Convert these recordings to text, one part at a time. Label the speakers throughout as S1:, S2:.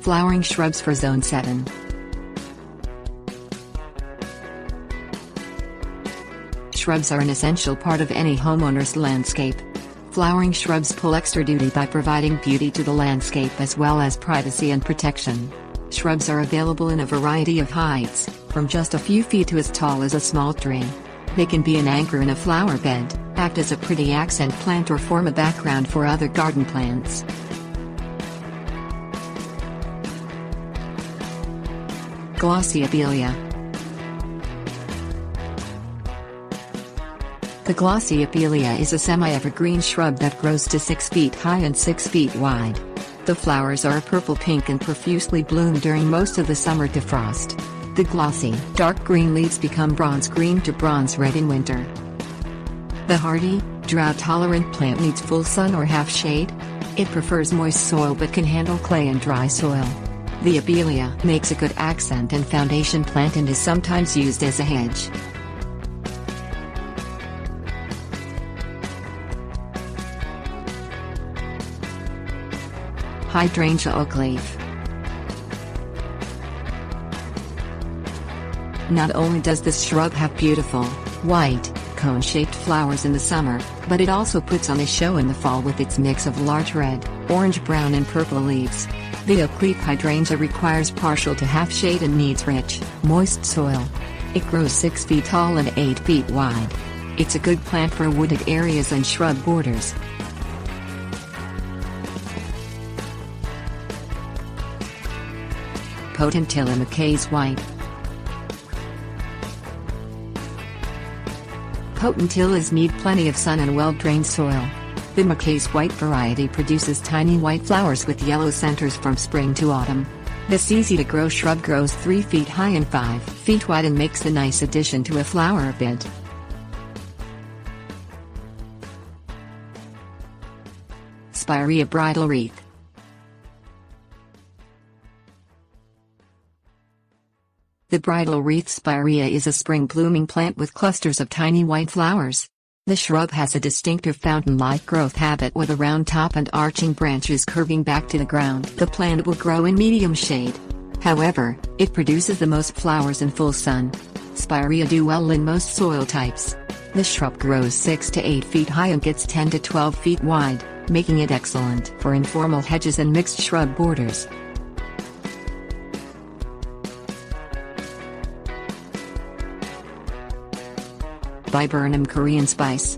S1: Flowering shrubs for Zone 7. Shrubs are an essential part of any homeowner's landscape. Flowering shrubs pull extra duty by providing beauty to the landscape as well as privacy and protection. Shrubs are available in a variety of heights, from just a few feet to as tall as a small tree. They can be an anchor in a flower bed, act as a pretty accent plant or form a background for other garden plants. Glossy Abelia. The Glossy Abelia is a semi-evergreen shrub that grows to 6 feet high and 6 feet wide. The flowers are a purple-pink and profusely bloom during most of the summer to frost. The glossy, dark green leaves become bronze-green to bronze-red in winter. The hardy, drought-tolerant plant needs full sun or half shade. It prefers moist soil but can handle clay and dry soil. The Abelia makes a good accent and foundation plant and is sometimes used as a hedge. Hydrangea Oakleaf. Not only does this shrub have beautiful, white, cone-shaped flowers in the summer, but it also puts on a show in the fall with its mix of large red, orange, brown and purple leaves. The Oakleaf hydrangea requires partial to half shade and needs rich, moist soil. It grows 6 feet tall and 8 feet wide. It's a good plant for wooded areas and shrub borders. Potentilla McKay's white. Potentillas need plenty of sun and well-drained soil. The McKay's white variety produces tiny white flowers with yellow centers from spring to autumn. This easy-to-grow shrub grows 3 feet high and 5 feet wide and makes a nice addition to a flower bed. Spirea Bridal Wreath. The bridal wreath Spirea is a spring-blooming plant with clusters of tiny white flowers. The shrub has a distinctive fountain-like growth habit with a round top and arching branches curving back to the ground. The plant will grow in medium shade. However, it produces the most flowers in full sun. Spirea do well in most soil types. The shrub grows 6 to 8 feet high and gets 10 to 12 feet wide, making it excellent for informal hedges and mixed shrub borders. Viburnum Korean spice.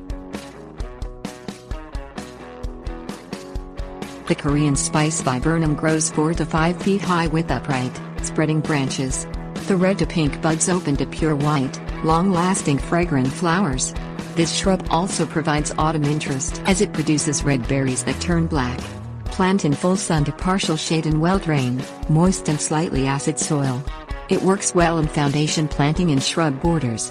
S1: The Korean spice viburnum grows 4 to 5 feet high with upright, spreading branches. The red to pink buds open to pure white, long-lasting fragrant flowers. This shrub also provides autumn interest as it produces red berries that turn black. Plant in full sun to partial shade in well-drained, moist and slightly acid soil. It works well in foundation planting and shrub borders.